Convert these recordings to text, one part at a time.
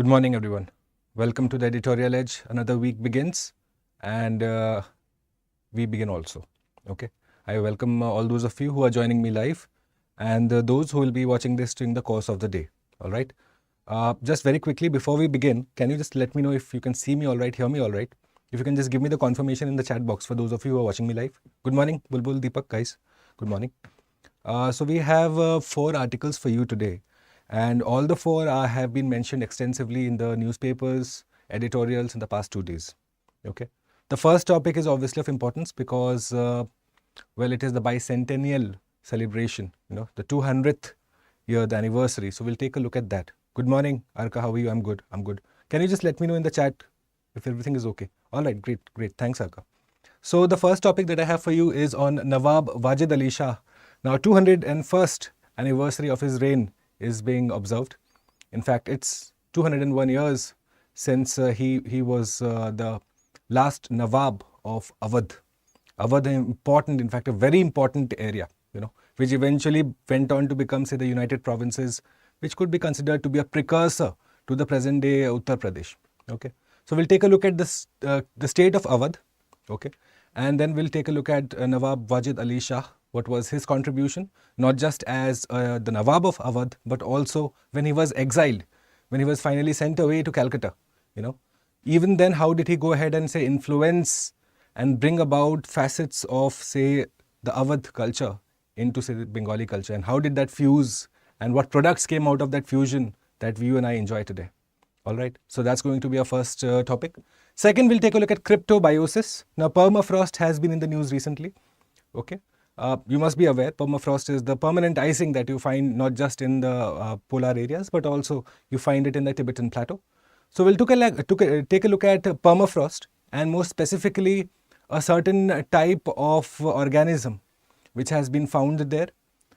Good morning, everyone. Welcome to the Editorial Edge. Another week begins and we begin also. Okay. I welcome all those of you who are joining me live and those who will be watching this during the course of the day. All right. Just very quickly before we begin, can you just let me know if you can see me all right, hear me all right? If you can just give me the confirmation in the chat box for those of you who are watching me live. Good morning, Bulbul, Deepak, guys. Good morning. So we have 4 articles for you today. And all the 4 have been mentioned extensively in the newspapers, editorials in the past 2 days. Okay. The first topic is obviously of importance because, well, it is the bicentennial celebration, the 200th year, the anniversary. So we'll take a look at that. Good morning, Arka. How are you? I'm good. I'm good. Can you just let me know in the chat if everything is okay? All right. Great. Great. Thanks, Arka. So the first topic that I have for you is on Nawab Wajid Ali Shah. Now, 201st anniversary of his reign is being observed. In fact, it's 201 years since he was the last Nawab of Awadh. Awadh, important, in fact, a very important area, which eventually went on to become, say, the United Provinces, which could be considered to be a precursor to the present-day Uttar Pradesh. Okay, so we'll take a look at this, the state of Awadh. Okay, and then we'll take a look at Nawab Wajid Ali Shah. What was his contribution, not just as the Nawab of Awadh, but also when he was exiled, when he was finally sent away to Calcutta, Even then, how did he go ahead and, say, influence and bring about facets of, say, the Awadh culture into, say, the Bengali culture? And how did that fuse and what products came out of that fusion that you and I enjoy today? All right, so that's going to be our first topic. Second, we'll take a look at cryptobiosis. Now, permafrost has been in the news recently. Okay. You must be aware, permafrost is the permanent icing that you find not just in the polar areas, but also you find it in the Tibetan plateau. So we'll take a look at permafrost and more specifically a certain type of organism which has been found there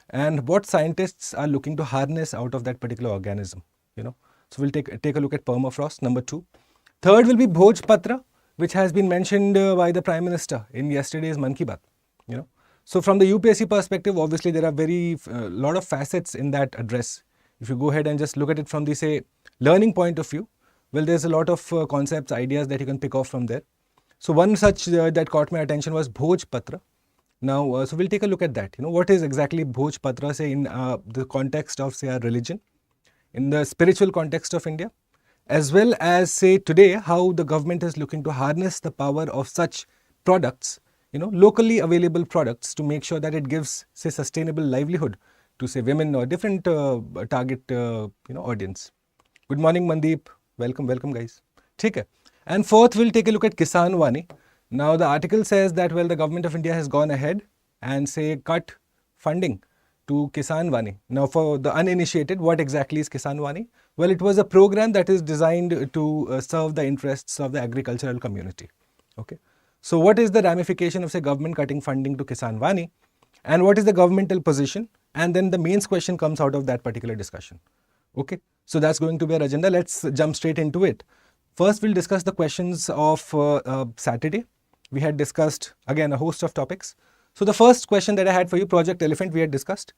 and what scientists are looking to harness out of that particular organism, So we'll take a look at permafrost, number 2. Third will be Bhojpatra, which has been mentioned by the Prime Minister in yesterday's Mann Ki Baat, So from the UPSC perspective, obviously there are lot of facets in that address. If you go ahead and just look at it from the, say, learning point of view, well, there's a lot of concepts, ideas that you can pick off from there. So one such that caught my attention was Bhojpatra. Now, so we'll take a look at that. What is exactly Bhojpatra, say, in the context of, say, our religion, in the spiritual context of India, as well as, say, today, how the government is looking to harness the power of such products, locally available products to make sure that it gives, say, sustainable livelihood to, say, women or different target, audience. Good morning, Mandeep. Welcome, guys. Okay. And fourth, we'll take a look at Kisan Vani. Now, the article says that, well, the government of India has gone ahead and, say, cut funding to Kisan Vani. Now, for the uninitiated, what exactly is Kisan Vani? Well, it was a program that is designed to serve the interests of the agricultural community. Okay. So what is the ramification of, say, government cutting funding to Kisan Vani and what is the governmental position? And then the mains question comes out of that particular discussion. Okay, so that's going to be our agenda. Let's jump straight into it. First, we'll discuss the questions of Saturday. We had discussed, again, a host of topics. So the first question that I had for you, Project Elephant, we had discussed.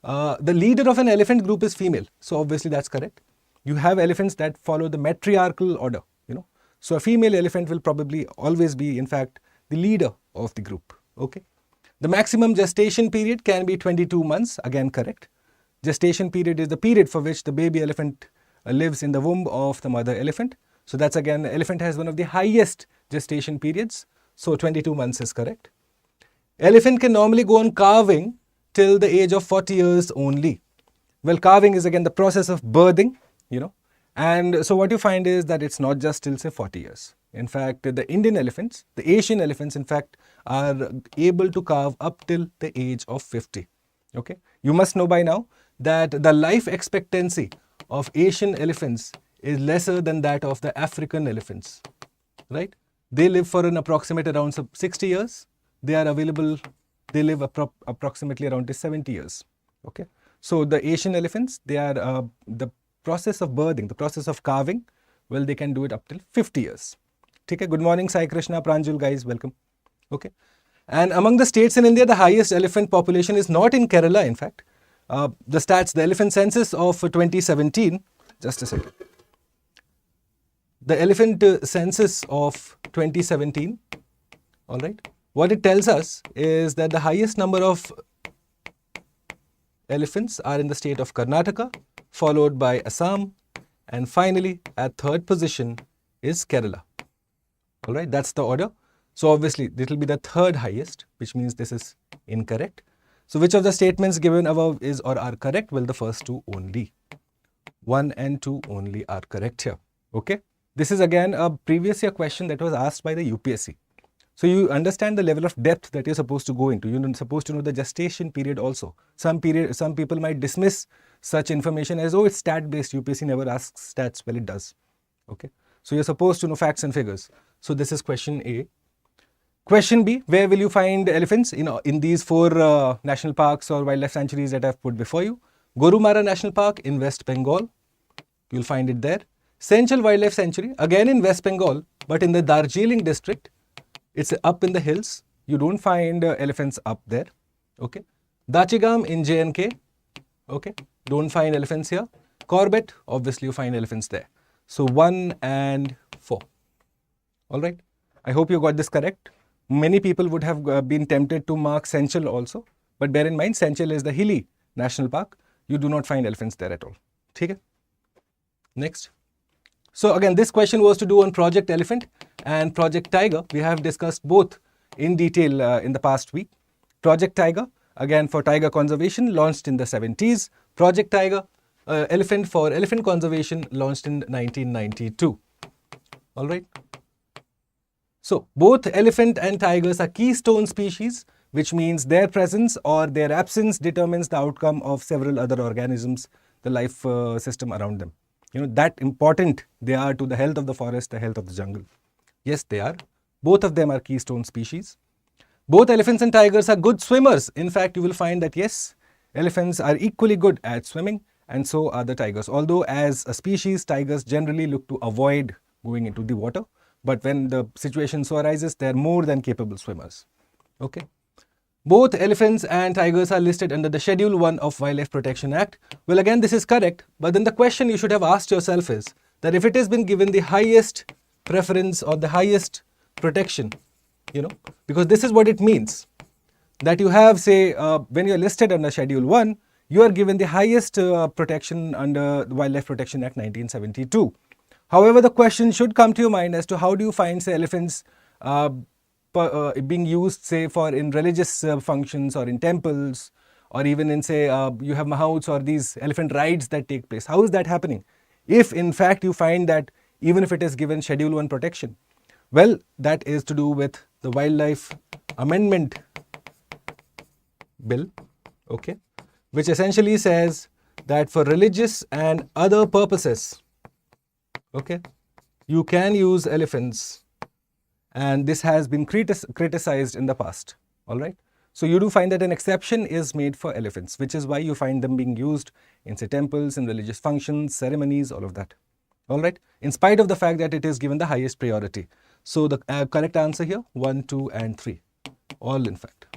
The leader of an elephant group is female. So obviously that's correct. You have elephants that follow the matriarchal order, So a female elephant will probably always be, in fact, the leader of the group. Okay. The maximum gestation period can be 22 months. Again, correct. Gestation period is the period for which the baby elephant lives in the womb of the mother elephant. So that's, again, elephant has one of the highest gestation periods. So 22 months is correct. Elephant can normally go on calving till the age of 40 years only. Well, calving is, again, the process of birthing, And so what you find is that it's not just till, say, 40 years. In fact, the Indian elephants, the Asian elephants, in fact, are able to calve up till the age of 50. Okay. You must know by now that the life expectancy of Asian elephants is lesser than that of the African elephants. Right? They live for an approximate around 60 years. They live approximately around 70 years. Okay. So the Asian elephants, they are the process of birthing, the process of calving, well, they can do it up till 50 years. Okay, good morning, Sai Krishna, Pranjul, guys, welcome. Okay, and among the states in India, the highest elephant population is not in Kerala, in fact. The elephant census of 2017, just a second. the elephant census of 2017, all right, what it tells us is that the highest number of elephants are in the state of Karnataka, followed by Assam, and finally at third position is Kerala. All right, that's the order. So obviously it will be the third highest, which means this is incorrect. So which of the statements given above is or are correct? Well, the first two only. 1 and 2 only are correct here. Okay. This is again a previous year question that was asked by the UPSC. So you understand the level of depth that you're supposed to go into. You're supposed to know the gestation period also. Some people might dismiss such information as, oh, it's stat based. UPSC never asks stats. Well, it does. Okay. So you're supposed to know facts and figures. So this is question A. Question B, where will you find elephants in these four national parks or wildlife sanctuaries that I've put before you? Gorumara National Park in West Bengal. You'll find it there. Senchal Wildlife Sanctuary, again in West Bengal, but in the Darjeeling district. It's up in the hills. You don't find elephants up there. Okay. Dachigam in J&K. Okay. Don't find elephants here. Corbett, obviously you find elephants there. So 1 and 4. All right. I hope you got this correct. Many people would have been tempted to mark Senchal also. But bear in mind, Senchal is the hilly national park. You do not find elephants there at all. Okay. Next. So again, this question was to do on Project Elephant and Project Tiger. We have discussed both in detail in the past week. Project Tiger, again for tiger conservation, launched in the 70s. Project Tiger, Elephant for elephant conservation, launched in 1992. All right. So both elephant and tigers are keystone species, which means their presence or their absence determines the outcome of several other organisms, the life system around them. That important they are to the health of the forest, the health of the jungle. Yes, they are. Both of them are keystone species. Both elephants and tigers are good swimmers. In fact, you will find that yes, elephants are equally good at swimming and so are the tigers. Although as a species, tigers generally look to avoid going into the water. But when the situation so arises, they are more than capable swimmers. Okay. Both elephants and tigers are listed under the Schedule 1 of Wildlife Protection Act. Well, again, this is correct. But then the question you should have asked yourself is that if it has been given the highest preference or the highest protection, because this is what it means. That you have, say, when you're listed under Schedule 1, you are given the highest protection under the Wildlife Protection Act 1972. However, the question should come to your mind as to how do you find, say, elephants being used, say, for in religious functions or in temples, or even in, say, you have mahouts or these elephant rides that take place. How is that happening? If in fact you find that even if it is given Schedule 1 protection, well, that is to do with the Wildlife Amendment Bill, okay, which essentially says that for religious and other purposes, okay, you can use elephants. And this has been criticized in the past. All right. So you do find that an exception is made for elephants, which is why you find them being used in, say, temples, in religious functions, ceremonies, all of that. All right. In spite of the fact that it is given the highest priority. So the correct answer here, 1, 2, and 3. All in fact.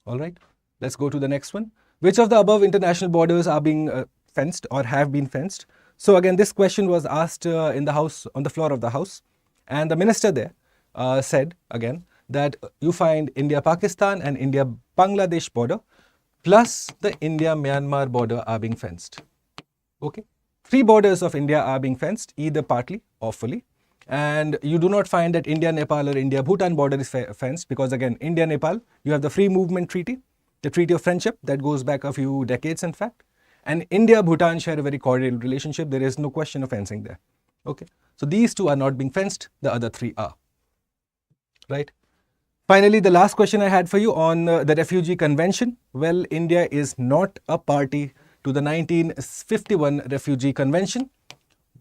All right. Let's go to the next one. Which of the above international borders are being fenced or have been fenced? So again, this question was asked in the House, on the floor of the House. And the minister there said again that you find India-Pakistan and India-Bangladesh border plus the India-Myanmar border are being fenced. Okay. 3 borders of India are being fenced, either partly or fully. And you do not find that India-Nepal or India-Bhutan border is fenced because again, India-Nepal, you have the Free Movement Treaty, the Treaty of Friendship that goes back a few decades in fact. And India-Bhutan share a very cordial relationship. There is no question of fencing there. Okay. So these 2 are not being fenced, the other 3 are. Right. Finally, the last question I had for you on the Refugee Convention. Well, India is not a party to the 1951 Refugee Convention.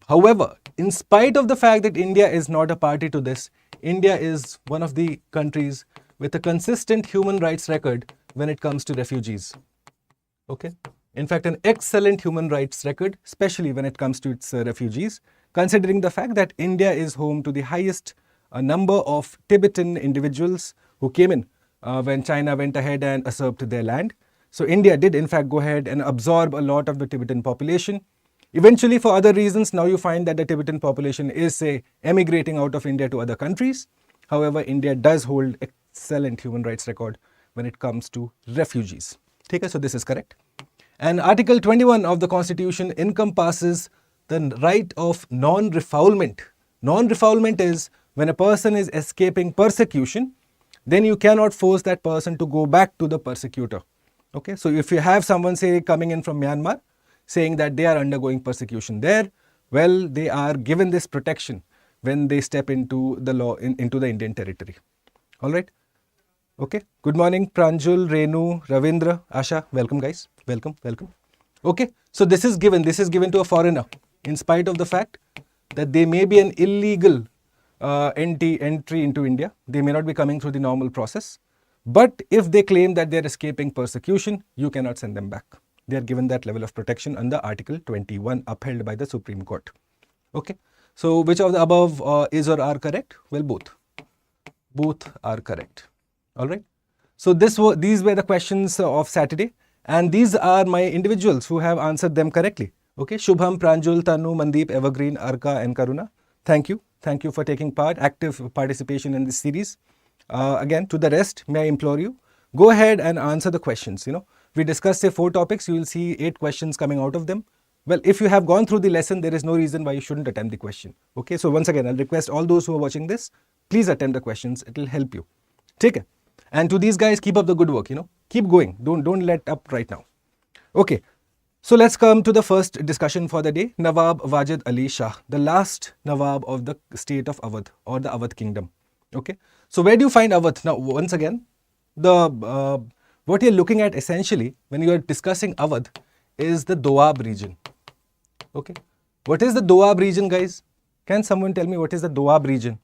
However, in spite of the fact that India is not a party to this, India is one of the countries with a consistent human rights record when it comes to refugees. Okay. In fact, an excellent human rights record, especially when it comes to its refugees. Considering the fact that India is home to the highest number of Tibetan individuals who came in when China went ahead and usurped their land. So India did in fact go ahead and absorb a lot of the Tibetan population. Eventually, for other reasons, now you find that the Tibetan population is, say, emigrating out of India to other countries. However, India does hold excellent human rights record when it comes to refugees. Okay, so this is correct. And Article 21 of the Constitution encompasses the right of non-refoulement. Non-refoulement is when a person is escaping persecution, then you cannot force that person to go back to the persecutor. Okay, so if you have someone, say, coming in from Myanmar, saying that they are undergoing persecution there, well, they are given this protection when they step into the law, into the Indian territory. All right. Okay. Good morning, Pranjul, Renu, Ravindra, Asha. Welcome, guys. Welcome. Okay. So this is given to a foreigner in spite of the fact that they may be an illegal entry into India. They may not be coming through the normal process. But if they claim that they are escaping persecution, you cannot send them back. They are given that level of protection under Article 21 upheld by the Supreme Court. Okay. So which of the above is or are correct? Well, both. Both are correct. All right. So these were the questions of Saturday, and these are my individuals who have answered them correctly. Okay. Shubham, Pranjul, Tanu, Mandeep, Evergreen, Arka and Karuna. Thank you. Thank you for taking active participation in this series. Again, to the rest, may I implore you, go ahead and answer the questions. We discussed, say, 4 topics. You will see 8 questions coming out of them. Well, if you have gone through the lesson, there is no reason why you shouldn't attempt the question. Okay, so once again, I'll request all those who are watching this, please attempt the questions. It will help you. Take it. And to these guys, keep up the good work. Keep going. Don't let up right now. Okay, so let's come to the first discussion for the day. Nawab Wajid Ali Shah, the last Nawab of the state of Awadh or the Awadh kingdom. Okay, so where do you find Awadh? Now, once again, what you're looking at essentially when you are discussing Awadh is the Doab region. Okay, what is the Doab region, guys? Can someone tell me what is the Doab region?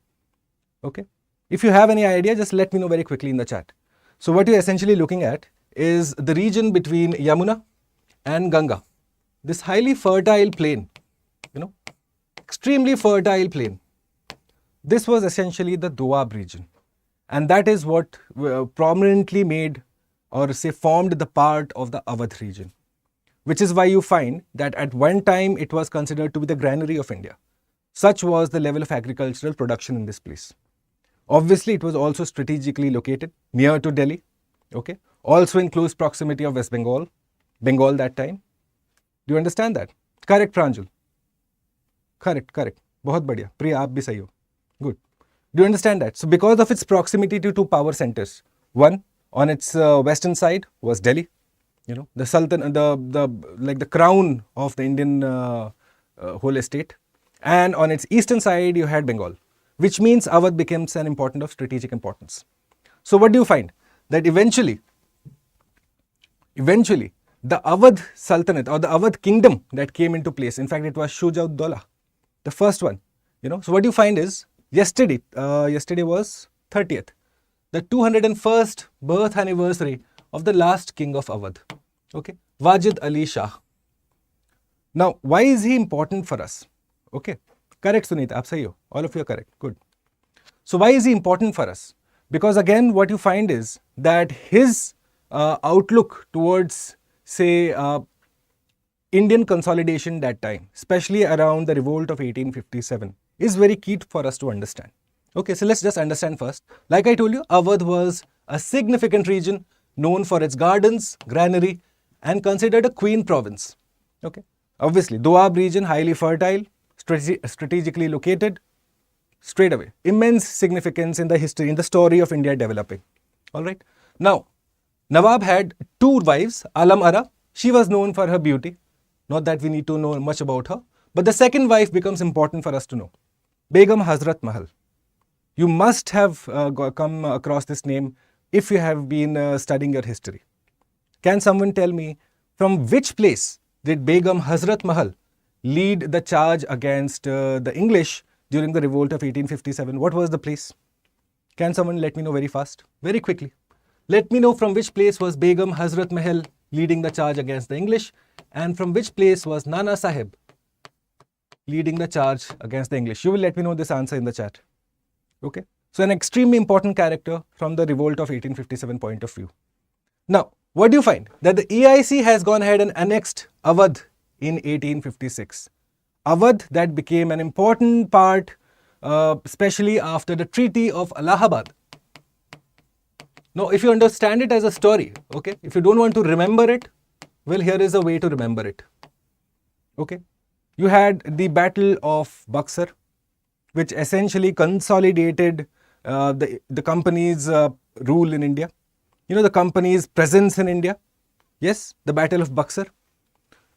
Okay, if you have any idea, just let me know very quickly in the chat. So what you're essentially looking at is the region between Yamuna and Ganga. This highly fertile plain, extremely fertile plain. This was essentially the Doab region, and that is what prominently made, or say, formed the part of the Awadh region, which is why you find that at one time it was considered to be the granary of India. Such was the level of agricultural production in this place. Obviously, it was also strategically located near to Delhi, okay, also in close proximity of West Bengal that time. Do you understand that? Correct, Pranjul. Correct. Bahut badhiya. Priya, aap bhi sahi ho. Good. Do you understand that? So because of its proximity to 2 power centers, one on its western side was Delhi, the Sultan, the crown of the Indian whole estate, and on its eastern side you had Bengal, which means Awadh becomes an important of strategic importance. So what do you find? That eventually the Awadh Sultanate or the Awadh kingdom that came into place, in fact it was Shuja-ud-Dawla, the first one, so what you find is yesterday was 30th, the 201st birth anniversary of the last king of Awadh, okay, Wajid Ali Shah. Now, why is he important for us? Okay, correct, Sunita, aap sahi ho. All of you are correct. Good. So why is he important for us? Because again, what you find is that his outlook towards, say, Indian consolidation that time, especially around the revolt of 1857, is very key for us to understand. Okay, so let's just understand first. Like I told you, Awadh was a significant region known for its gardens, granary, and considered a queen province. Okay, obviously, Doab region, highly fertile, strategically located, straight away. Immense significance in the history, in the story of India developing. All right. Now, Nawab had 2 wives, Alam Ara. She was known for her beauty. Not that we need to know much about her. But the second wife becomes important for us to know. Begum Hazrat Mahal. You must have come across this name if you have been studying your history. Can someone tell me from which place did Begum Hazrat Mahal lead the charge against the English during the revolt of 1857? What was the place? Can someone let me know very fast, very quickly? Let me know from which place was Begum Hazrat Mahal leading the charge against the English, and from which place was Nana Sahib leading the charge against the English. You will let me know this answer in the chat. Okay. So an extremely important character from the revolt of 1857 point of view. Now, what do you find? That the EIC has gone ahead and annexed Awadh in 1856. Awadh, that became an important part, especially after the Treaty of Allahabad. Now, if you understand it as a story, okay, if you don't want to remember it, well, here is a way to remember it. Okay, you had the Battle of Buxar, which essentially consolidated the company's rule in India. You know, the company's presence in India. Yes, the Battle of Buxar.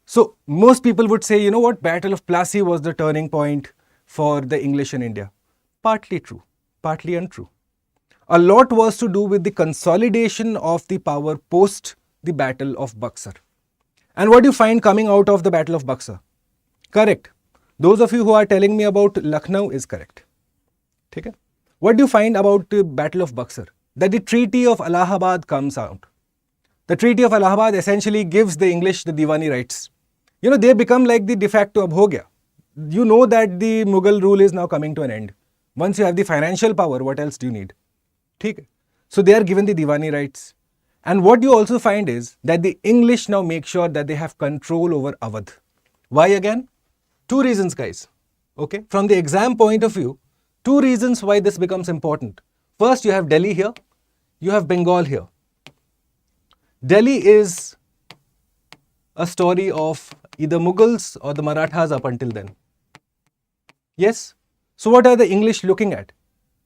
So most people would say, you know what, Battle of Plassey was the turning point for the English in India. Partly true, partly untrue. A lot was to do with the consolidation of the power post the Battle of Buxar. And what do you find coming out of the Battle of Buxar? Correct. Those of you who are telling me about Lucknow is correct. Okay? What do you find about the Battle of Buxar? That the Treaty of Allahabad comes out. The Treaty of Allahabad essentially gives the English the Diwani rights. You know, they become like the de facto ab ho gaya. You know that the Mughal rule is now coming to an end. Once you have the financial power, what else do you need? Okay? So they are given the Diwani rights. And what you also find is that the English now make sure that they have control over Awadh. Why again? Two reasons, guys. Okay? From the exam point of view, two reasons why this becomes important. First, you have Delhi here. You have Bengal here. Delhi is a story of either Mughals or the Marathas up until then. Yes? So what are the English looking at?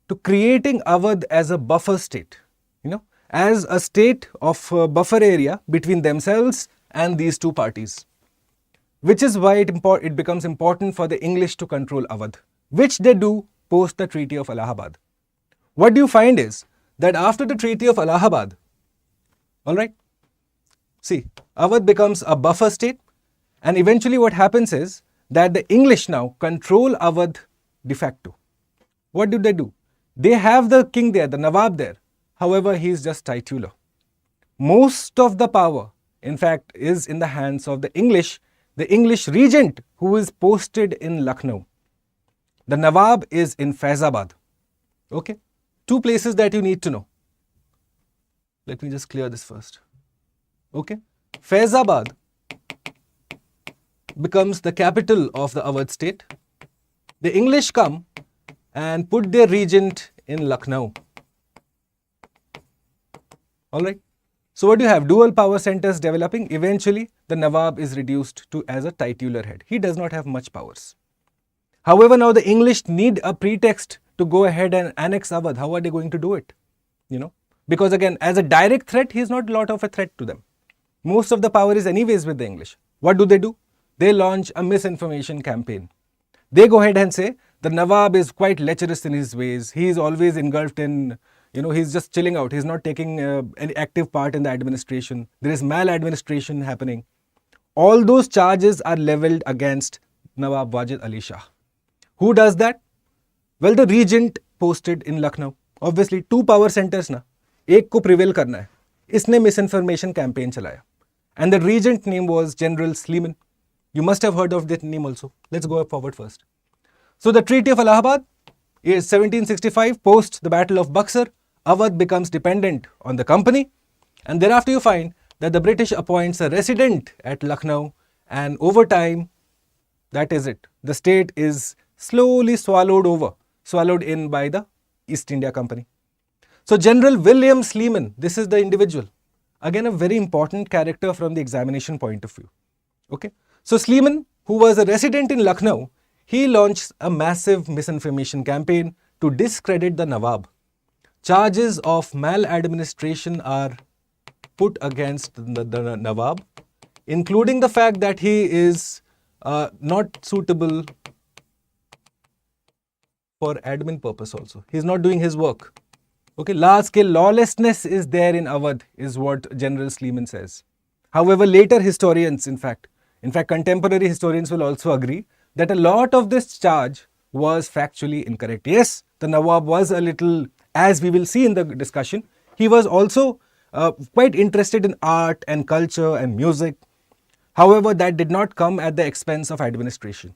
To creating Awadh as a buffer state. You know, as a state of buffer area between themselves and these two parties. Which is why it becomes important for the English to control Awadh, which they do post the Treaty of Allahabad. What do you find is that after the Treaty of Allahabad, alright, see, Awadh becomes a buffer state, and eventually what happens is that the English now control Awadh de facto. What do? They have the king there, the Nawab there. However, he is just titular. Most of the power, in fact, is in the hands of the English regent who is posted in Lucknow. The Nawab is in Faizabad. Okay? Two places that you need to know. Let me just clear this first. Okay? Faizabad becomes the capital of the Awadh state. The English come and put their regent in Lucknow. Alright? So what do you have? Dual power centers developing. Eventually, the Nawab is reduced to as a titular head. He does not have much powers. However, now the English need a pretext to go ahead and annex Awadh. How are they going to do it? You know, because again, as a direct threat, he is not a lot of a threat to them. Most of the power is anyways with the English. What do? They launch a misinformation campaign. They go ahead and say, the Nawab is quite lecherous in his ways. He is always engulfed in, you know, he's just chilling out. He's not taking any active part in the administration. There is maladministration happening. All those charges are leveled against Nawab Wajid Ali Shah. Who does that? Well, the regent posted in Lucknow. Obviously, two power centers na. एक को prevail करना है. इसने misinformation campaign चलाया. And the regent name was General Sleeman. You must have heard of that name also. Let's go forward first. So the Treaty of Allahabad is 1765, post the Battle of Buxar. Awadh becomes dependent on the company, and thereafter you find that the British appoints a resident at Lucknow, and over time, that is it. The state is slowly swallowed in by the East India Company. So General William Sleeman, this is the individual. Again, a very important character from the examination point of view. Okay. So Sleeman, who was a resident in Lucknow, he launched a massive misinformation campaign to discredit the Nawab. Charges of maladministration are put against the Nawab, including the fact that he is not suitable for admin purpose also. He is not doing his work. Okay, large scale lawlessness is there in Awadh, is what General Sleeman says. However, later historians, in fact, contemporary historians will also agree that a lot of this charge was factually incorrect. Yes, the Nawab was a little, as we will see in the discussion, he was also quite interested in art and culture and music. However, that did not come at the expense of administration.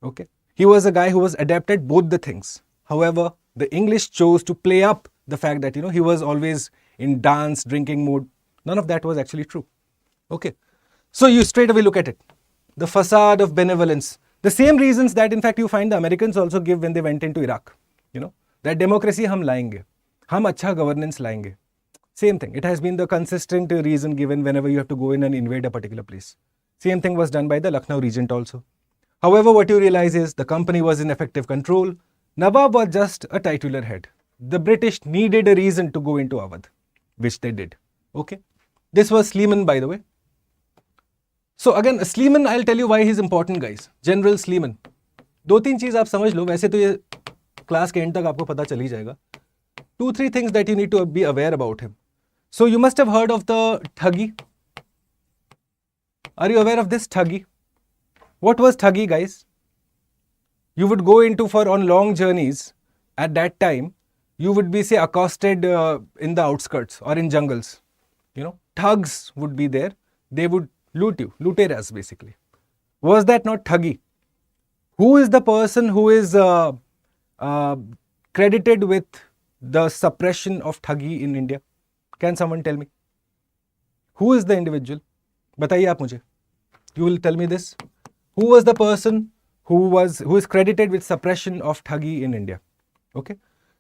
Okay, he was a guy who was adept at both the things. However, the English chose to play up the fact that, you know, he was always in dance, drinking mood. None of that was actually true. Okay, so you straight away look at it. the facade of benevolence. The same reasons that in fact you find the Americans also give when they went into Iraq. That democracy hum लाएंगे, हम अच्छा governance लाएंगे. Same thing. It has been the consistent reason given whenever you have to go in and invade a particular place. Same thing was done by the Lucknow regent also. However, what you realize is the company was in effective control. Nawab was just a titular head. The British needed a reason to go into Awadh, which they did. Okay. This was Sleeman, by the way. So again, Sleeman, I'll tell you why he's important, guys. General Sleeman. 2-3 चीज आप समझ लो, वैसे तो ये class के and तक आपको पता चल ही जाएगा. 2-3 things that you need to be aware about him. So you must have heard of the Thuggy. Are you aware of this Thuggy? What was Thuggy, guys? You would go into on long journeys. At that time, you would be, say, accosted in the outskirts or in jungles. Thugs would be there. They would loot you, luteras basically. Was that not Thuggy? Who is the person who is credited with the suppression of Thuggy in India? Can someone tell me? Who is the individual? Bataiye aap mujhe. You will tell me this. Who was the person who is credited with suppression of Thuggy in India? Okay.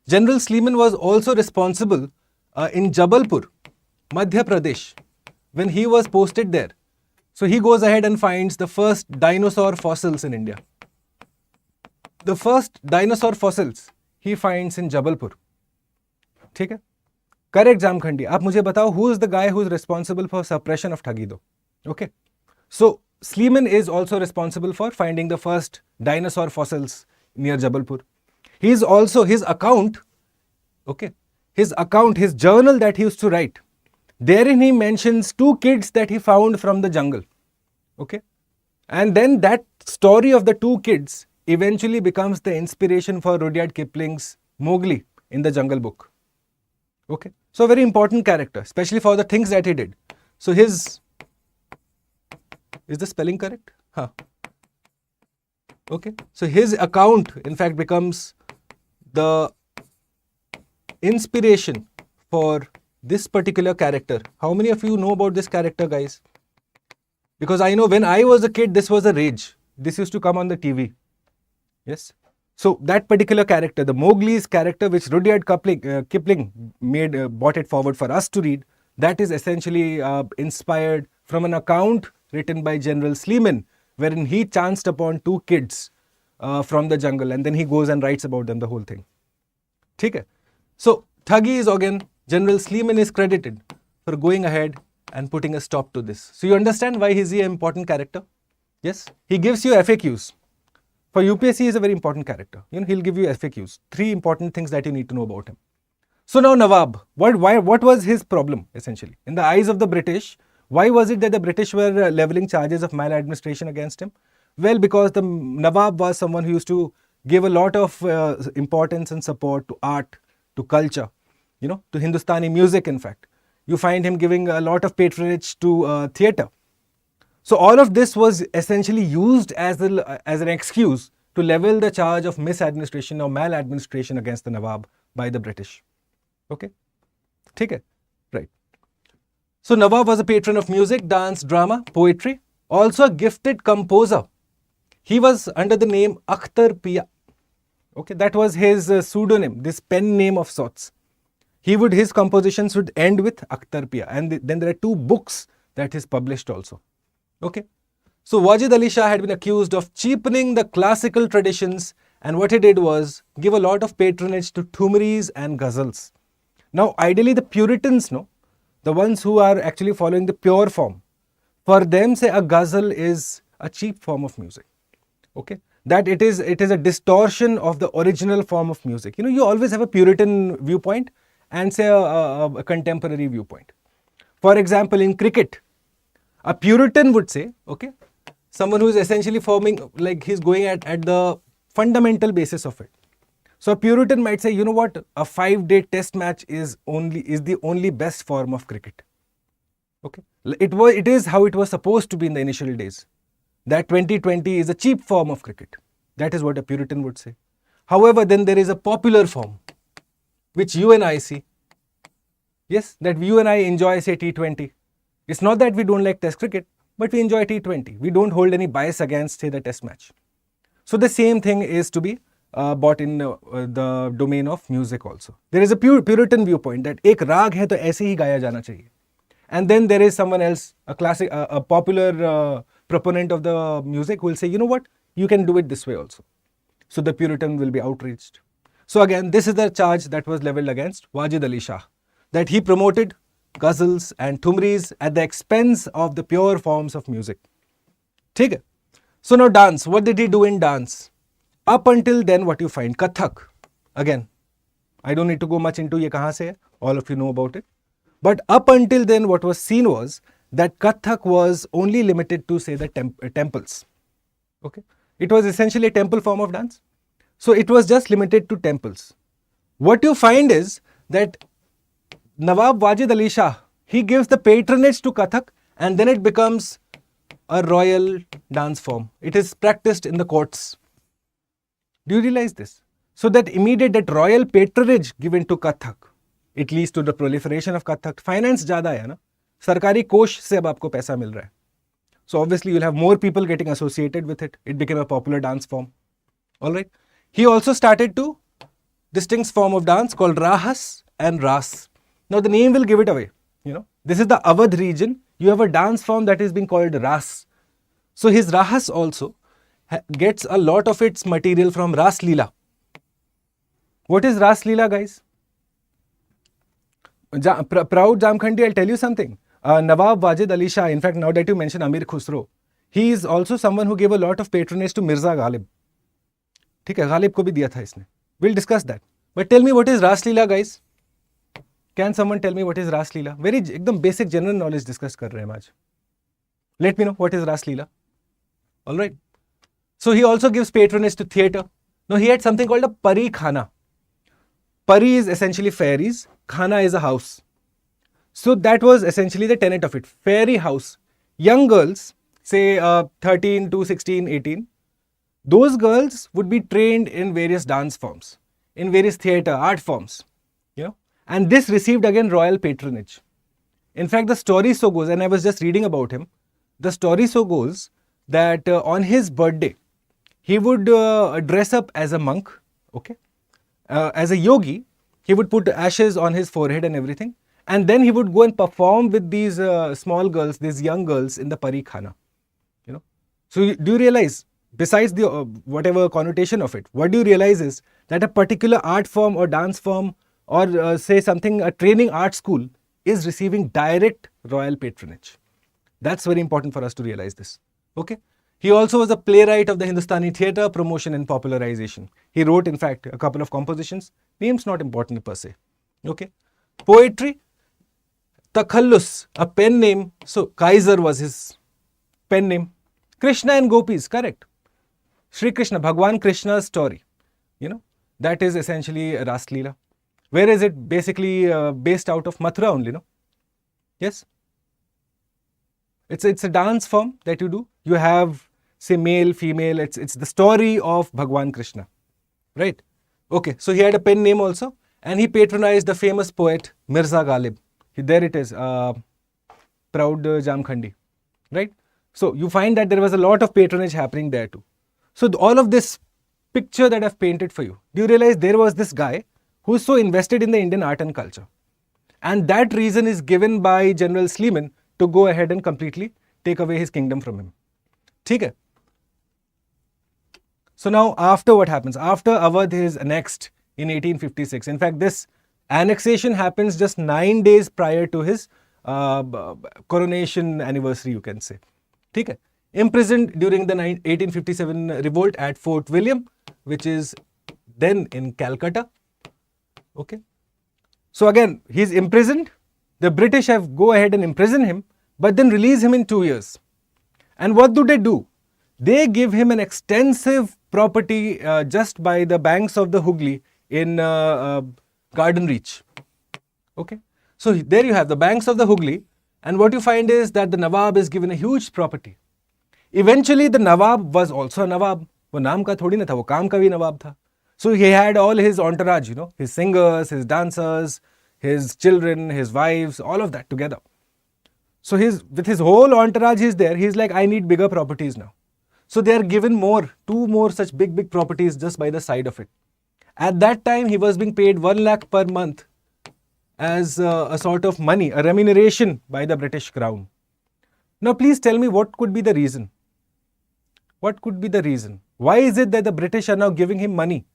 General Sleeman was also responsible in Jabalpur, Madhya Pradesh, when he was posted there. So he goes ahead and finds the first dinosaur fossils in India. The first dinosaur fossils he finds in Jabalpur. ठीक है? Correct Jamkhandi. आप मुझे बताओ, who is the guy who is responsible for suppression of Thuggy though? Okay. So Sleeman is also responsible for finding the first dinosaur fossils near Jabalpur. He is also, his account, his journal that he used to write, therein he mentions 2 kids that he found from the jungle. Okay. And then that story of the 2 kids eventually becomes the inspiration for Rudyard Kipling's Mowgli in the Jungle Book. Okay. So a very important character, especially for the things that he did. So is the spelling correct? Huh. Okay. So his account in fact becomes the inspiration for this particular character. How many of you know about this character, guys? Because I know when I was a kid, this was a rage. This used to come on the TV. Yes. So that particular character, the Mowgli's character, which Rudyard Kipling brought it forward for us to read, that is essentially inspired from an account written by General Sleeman, wherein he chanced upon 2 kids from the jungle, and then he goes and writes about them, the whole thing. Okay. So Thuggy is again, General Sleeman is credited for going ahead and putting a stop to this. So you understand why is he an important character? Yes. He gives you FAQs. For UPSC, he is a very important character. He'll give you FAQs. 3 important things that you need to know about him. So now Nawab, what was his problem essentially? In the eyes of the British, why was it that the British were leveling charges of maladministration against him? Well, because the Nawab was someone who used to give a lot of importance and support to art, to culture, to Hindustani music in fact. You find him giving a lot of patronage to theatre. So all of this was essentially used as an excuse to level the charge of misadministration or maladministration against the Nawab by the British. Okay? Okay? Right. So Nawab was a patron of music, dance, drama, poetry, also a gifted composer. He was under the name Akhtar Pia. Okay, that was his pseudonym, this pen name of sorts. His compositions would end with Akhtar Pia, and then there are 2 books that is published also. Okay. So Wajid Ali Shah had been accused of cheapening the classical traditions, and what he did was give a lot of patronage to thumris and ghazals. Now ideally the Puritans, the ones who are actually following the pure form, for them say a ghazal is a cheap form of music. Okay. That it is a distortion of the original form of music. You always have a Puritan viewpoint and say a contemporary viewpoint. For example, in cricket, a Puritan would say, okay, someone who is essentially forming, like he's going at the fundamental basis of it. So a Puritan might say, you know what, a 5-day test match is the only best form of cricket. Okay, it is how it was supposed to be in the initial days. That 2020 is a cheap form of cricket. That is what a Puritan would say. However, then there is a popular form, which you and I see. Yes, that you and I enjoy, say, T20. It's not that we don't like test cricket, but we enjoy T20. We don't hold any bias against, say, the test match. So the same thing is to be bought in the domain of music also. There is a Puritan viewpoint that एक राग है तो ऐसे ही गाया जाना चाहिए. And then there is someone else, a popular proponent of the music who will say, you know what, you can do it this way also. So the Puritan will be outraged. So again, this is the charge that was leveled against Wajid Ali Shah, that he promoted ghazals and thumris at the expense of the pure forms of music. ठीक है? So now dance, what did he do in dance? Up until then, what you find? Kathak. Again, I don't need to go much into ye kahan se hai. All of you know about it. But up until then, what was seen was that Kathak was only limited to, say, the temples. Okay? It was essentially a temple form of dance. So it was just limited to temples. What you find is that Nawab Wajid Ali Shah, he gives the patronage to Kathak, and then it becomes a royal dance form. It is practiced in the courts. Do you realize this? So that royal patronage given to Kathak, it leads to the proliferation of Kathak. Finance ज़्यादा है ना, सरकारी कोष से अब आपको पैसा मिल रहा है. So obviously you'll have more people getting associated with it. It became a popular dance form. All right. He also started to distinct form of dance called Rahas and Ras. Now the name will give it away. You know, this is the Awadh region. You have a dance form that is being called Ras. So his Rahas also gets a lot of its material from Ras Leela. What is Ras Leela, guys? Proud Jamkhandi, I'll tell you something. Nawab Wajid Ali Shah, in fact, now that you mention Amir Khusro, he is also someone who gave a lot of patronage to Mirza Ghalib. ठीक है, Ghalib को भी दिया था इसने. We'll discuss that. But tell me, what is Ras Leela, guys? Can someone tell me what is Ras Leela? Very एकदम basic general knowledge discuss कर रहे हैं आज. Let me know what is Ras Leela. All right. So he also gives patronage to theatre. Now he had something called a Pari Khana. Pari is essentially fairies. Khana is a house. So that was essentially the tenet of it. Fairy house. Young girls, say 13 to 16, 18, those girls would be trained in various dance forms, in various theatre, art forms, you know, and this received again royal patronage. In fact, the story so goes, and I was just reading about him, the story so goes that on his birthday, he would dress up as a monk, okay, as a yogi. He would put ashes on his forehead and everything, and then he would go and perform with these small girls, these young girls in the Pari Khana, you know. So do you realize, besides the whatever connotation of it, what do you realize is that a particular art form or dance form or say something, a training art school is receiving direct royal patronage. That's very important for us to realize this. Okay. He also was a playwright of the Hindustani theatre promotion and popularization. He wrote, in fact, a couple of compositions. Names not important per se. Okay. Poetry, Takhallus, a pen name. So Kaiser was his pen name. Krishna and Gopis, correct. Sri Krishna, Bhagwan Krishna's story, you know, that is essentially Ras Leela. Where is it basically based out of Mathura only, no? Yes? It's a dance form that you do. You have, say, male, female, it's the story of Bhagwan Krishna, right? Okay, so he had a pen name also, and he patronized the famous poet Mirza Ghalib. There it is, Proud Jamkhandi, right? So you find that there was a lot of patronage happening there too. So all of this picture that I've painted for you, do you realize there was this guy who's so invested in the Indian art and culture? And that reason is given by General Sleeman to go ahead and completely take away his kingdom from him. ठीक है? So now after what happens? After Awadh is annexed in 1856. In fact, this annexation happens just 9 days prior to his coronation anniversary, you can say. ठीक है? Imprisoned during the 1857 revolt at Fort William, which is then in Calcutta. Okay. So again, he's imprisoned. The British have go ahead and imprison him, but then release him in 2 years. And what do? They give him an extensive property just by the banks of the Hooghly in Garden Reach. Okay. So there you have the banks of the Hooghly, and what you find is that the Nawab is given a huge property. Eventually, the Nawab was also a Nawab. वो नाम का थोड़ी ना था, वो काम का भी नवाब था. So he had all his entourage, you know, his singers, his dancers, his children, his wives, all of that together. So with his whole entourage, he's there. He's like, I need bigger properties now. So they are given two more such big properties just by the side of it. At that time, he was being paid 1 lakh per month as a sort of money, a remuneration by the British Crown. Now, please tell me what could be the reason? What could be the reason? Why is it that the British are now giving him money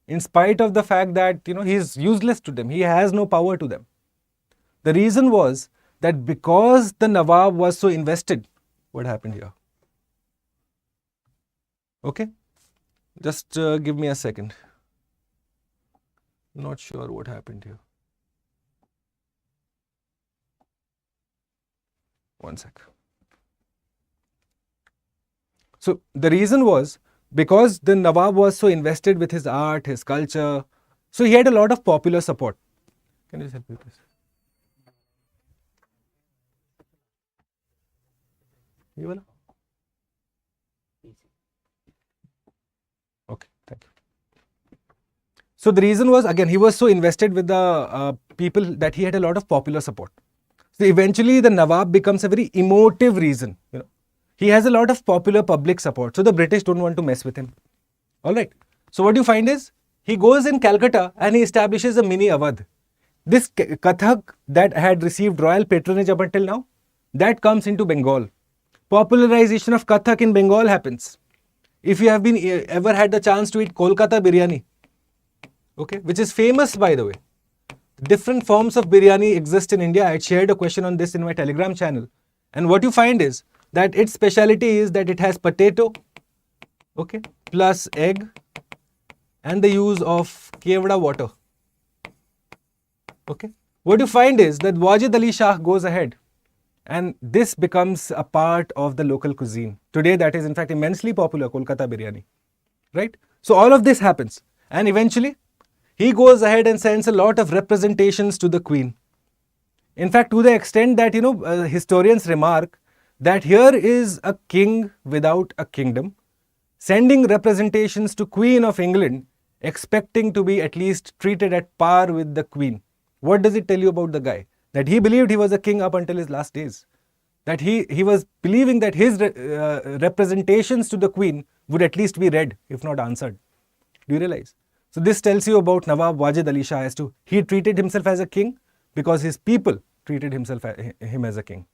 in spite of the fact that, he is useless to them? He has no power to them. The reason was that because the Nawab was so invested. What happened here? Okay, just give me a second. Not sure what happened here. One sec. So the reason was because the Nawab was so invested with his art, his culture, so he had a lot of popular support. Can you just help me with this? You will? Okay, thank you. So the reason was, again, he was so invested with the people that he had a lot of popular support. So eventually the Nawab becomes a very emotive reason. He has a lot of popular public support. So the British don't want to mess with him. All right. So what you find is, he goes in Calcutta and he establishes a mini Awadh. This Kathak that had received royal patronage up until now, that comes into Bengal. Popularization of Kathak in Bengal happens. If you have ever had the chance to eat Kolkata biryani, okay, which is famous, by the way. Different forms of biryani exist in India. I shared a question on this in my Telegram channel. And what you find is that its speciality is that it has potato, okay, plus egg and the use of kevda water. Okay. What you find is that Wajid Ali Shah goes ahead and this becomes a part of the local cuisine. Today that is in fact immensely popular, Kolkata biryani. Right? So all of this happens and eventually he goes ahead and sends a lot of representations to the Queen. In fact, to the extent that, historians remark that here is a king without a kingdom, sending representations to Queen of England, expecting to be at least treated at par with the Queen. What does it tell you about the guy? That he believed he was a king up until his last days. That he was believing that his representations to the Queen would at least be read, if not answered. Do you realize? So this tells you about Nawab Wajid Ali Shah as to he treated himself as a king because his people treated him as a king.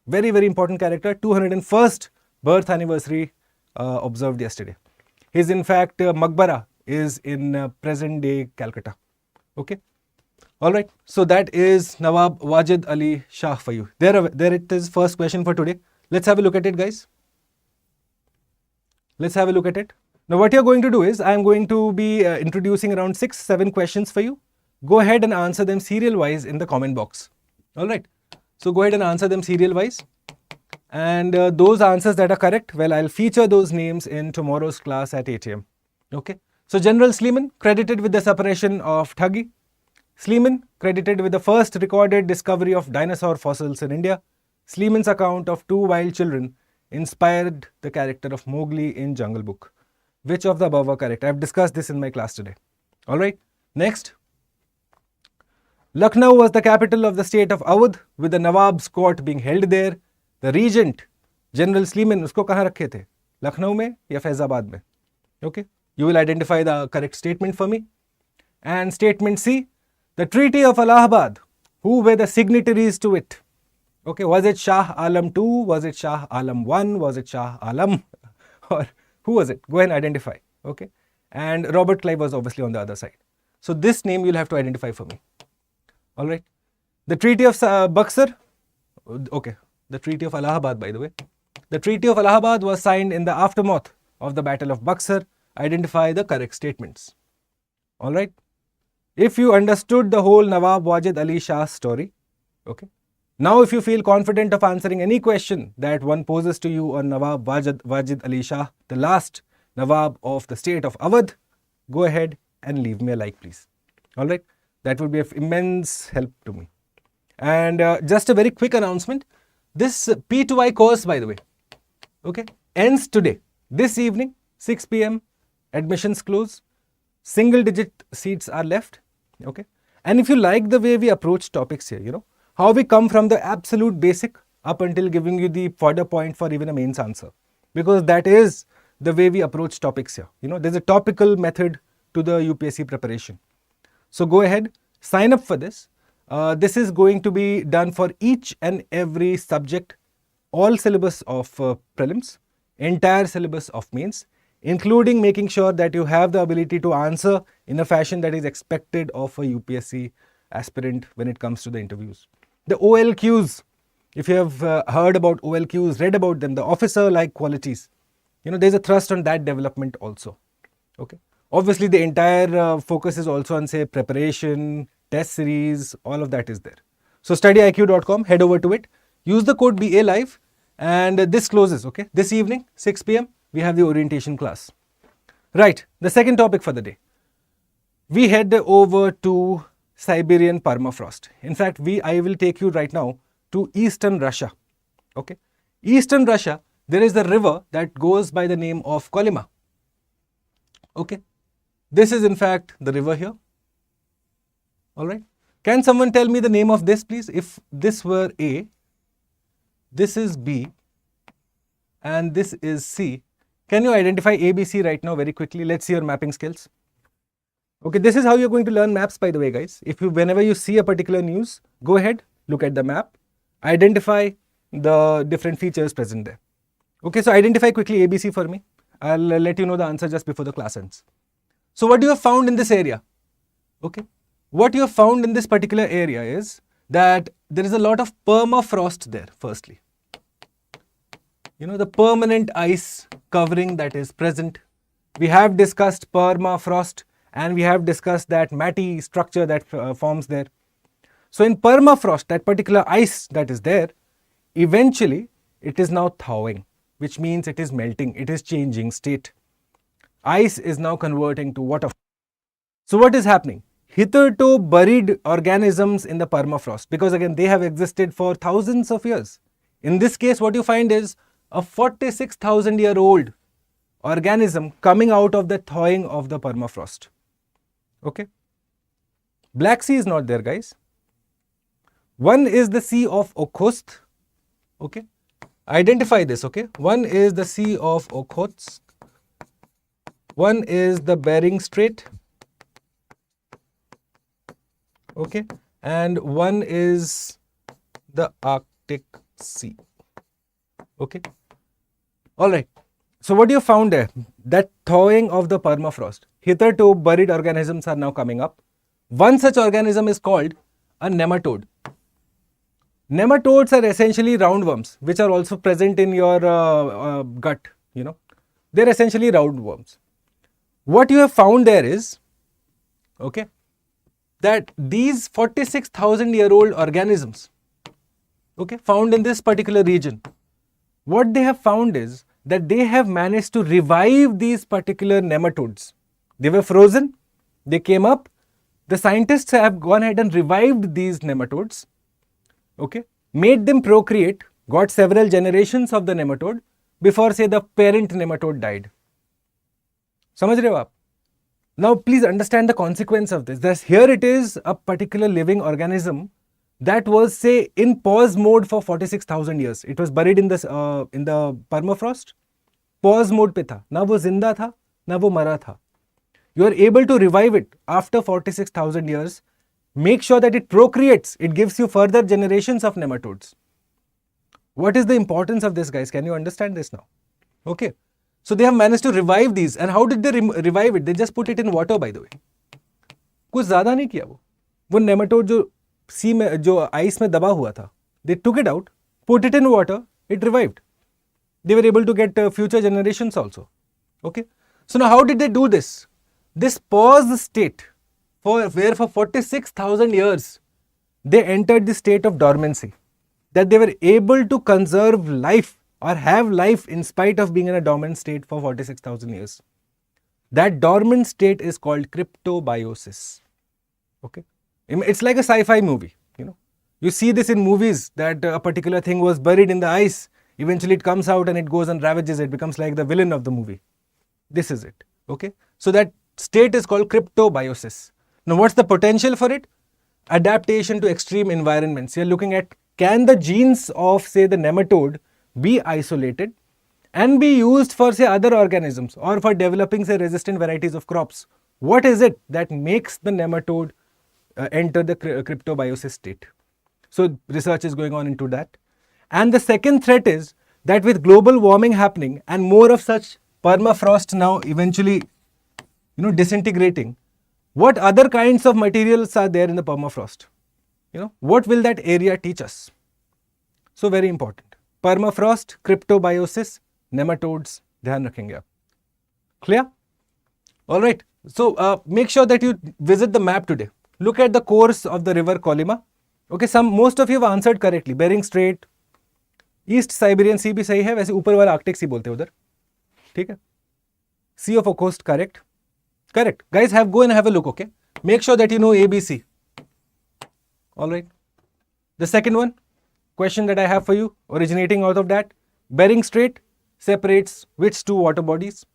Very, very important character. 201st birth anniversary observed yesterday. His, in fact, Maqbara is in present day Calcutta. Okay. All right. So that is Nawab Wajid Ali Shah for you. There it is. First question for today. Let's have a look at it, guys. Let's have a look at it. Now what you're going to do is, I'm going to be introducing around 6-7 questions for you. Go ahead and answer them serial wise in the comment box. All right. So go ahead and answer them serial wise. And those answers that are correct, well, I'll feature those names in tomorrow's class at 8 AM. Okay. So General Sleeman credited with the suppression of Thuggy. Sleeman credited with the first recorded discovery of dinosaur fossils in India. Sleeman's account of 2 wild children inspired the character of Mowgli in Jungle Book. Which of the above are correct? I've discussed this in my class today. All right. Next. Lucknow was the capital of the state of Awadh, with the Nawab's court being held there. The regent, General Sleeman, usko kahan rakhe the? Lucknow mein ya Faizabad mein? Okay. You will identify the correct statement for me. And statement C, the Treaty of Allahabad, who were the signatories to it? Okay. Was it Shah Alam II? Was it Shah Alam I? Was it Shah Alam? Or who was it? Go ahead and identify. Okay. And Robert Clive was obviously on the other side. So this name you'll have to identify for me. All right. The Treaty of Buxar. Okay. The Treaty of Allahabad, by the way. The Treaty of Allahabad was signed in the aftermath of the Battle of Buxar. Identify the correct statements. All right. If you understood the whole Nawab Wajid Ali Shah story, okay. Now if you feel confident of answering any question that one poses to you on Nawab Wajid Ali Shah, the last Nawab of the state of Awadh, go ahead and leave me a like, please. All right. That would be of immense help to me. And just a very quick announcement. This P2I course, by the way, okay, ends today. This evening, 6 PM, admissions close. Single digit seats are left. Okay. And if you like the way we approach topics here, how we come from the absolute basic up until giving you the further point for even a mains answer, because that is the way we approach topics here. There's a topical method to the UPSC preparation. So go ahead, sign up for this. This is going to be done for each and every subject, all syllabus of prelims, entire syllabus of mains, including making sure that you have the ability to answer in a fashion that is expected of a UPSC aspirant when it comes to the interviews. The OLQs, if you have heard about OLQs, read about them, the officer-like qualities, there's a thrust on that development also. Okay. Obviously, the entire focus is also on, say, preparation, test series, all of that is there. So studyiq.com, head over to it, use the code BALIVE, and this closes, okay? This evening, 6 p.m, we have the orientation class. Right, the second topic for the day. We head over to Siberian permafrost. In fact, I will take you right now to Eastern Russia, okay? Eastern Russia, there is a river that goes by the name of Kolyma, okay? This is in fact the river here, all right? Can someone tell me the name of this, please? If this were A, this is B, and this is C. Can you identify A, B, C right now very quickly? Let's see your mapping skills. Okay, this is how you're going to learn maps, by the way, guys. Whenever you see a particular news, go ahead, look at the map, identify the different features present there. Okay, so identify quickly A, B, C for me. I'll let you know the answer just before the class ends. So what you have found in this area? Okay, what you have found in this particular area is that there is a lot of permafrost there, firstly. The permanent ice covering that is present. We have discussed permafrost and we have discussed that matty structure that forms there. So in permafrost, that particular ice that is there, eventually it is now thawing, which means it is melting, it is changing state. Ice is now converting to water. So what is happening? Hitherto buried organisms in the permafrost, because again they have existed for thousands of years. In this case, what you find is a 46,000-year-old organism coming out of the thawing of the permafrost. Okay. Black Sea is not there, guys. One is the Sea of Okhotsk. Okay. Identify this, okay. One is the Sea of Okhotsk. One is the Bering Strait. Okay. And one is the Arctic Sea. Okay. All right. So what you found there, that thawing of the permafrost, hitherto buried organisms are now coming up. One such organism is called a nematode. Nematodes are essentially roundworms, which are also present in your gut, They're essentially roundworms. What you have found there is, okay, that these 46,000-year-old organisms, okay, found in this particular region, what they have found is that they have managed to revive these particular nematodes. They were frozen, they came up, the scientists have gone ahead and revived these nematodes, okay, made them procreate, got several generations of the nematode before, say, the parent nematode died. Samajh rahe ho aap? Now, please understand the consequence of this. Thus, here it is a particular living organism that was, say, in pause mode for 46,000 years. It was buried in the permafrost. Pause mode pe tha. Na wo zinda tha, na wo mara tha. You are able to revive it after 46,000 years. Make sure that it procreates. It gives you further generations of nematodes. What is the importance of this, guys? Can you understand this now? Okay. So they have managed to revive these. And how did they revive it? They just put it in water, by the way. कुछ ज़्यादा नहीं किया वो nematode जो sea में जो ice में दबा हुआ था, they took it out, put it in water, it revived. They were able to get future generations also. Okay. So now how did they do this? This pause state, where for 46,000 years, they entered the state of dormancy. That they were able to conserve life or have life in spite of being in a dormant state for 46,000 years. That dormant state is called cryptobiosis. Okay. It's like a sci-fi movie, You see this in movies that a particular thing was buried in the ice. Eventually it comes out and it goes and ravages it, becomes like the villain of the movie. This is it. Okay. So that state is called cryptobiosis. Now what's the potential for it? Adaptation to extreme environments. You're looking at can the genes of, say, the nematode be isolated and be used for, say, other organisms or for developing, say, resistant varieties of crops? What is it that makes the nematode enter the cryptobiosis state? So research is going on into that. And the second threat is that with global warming happening and more of such permafrost now eventually, disintegrating, what other kinds of materials are there in the permafrost? What will that area teach us? So very important. Permafrost, cryptobiosis, nematodes, ध्यान रखेंगे आप. Clear? All right. So make sure that you visit the map today. Look at the course of the river Kolyma. Okay, most of you have answered correctly. Bering Strait, East Siberian Sea भी सही है, वैसे ऊपर वाला Arctic Sea बोलते हैं उधर. ठीक है? Sea of Okhotsk, correct? Correct. Guys, go and have a look, okay? Make sure that you know ABC. All right. The second one, question that I have for you, originating out of that, Bering Strait separates which two water bodies?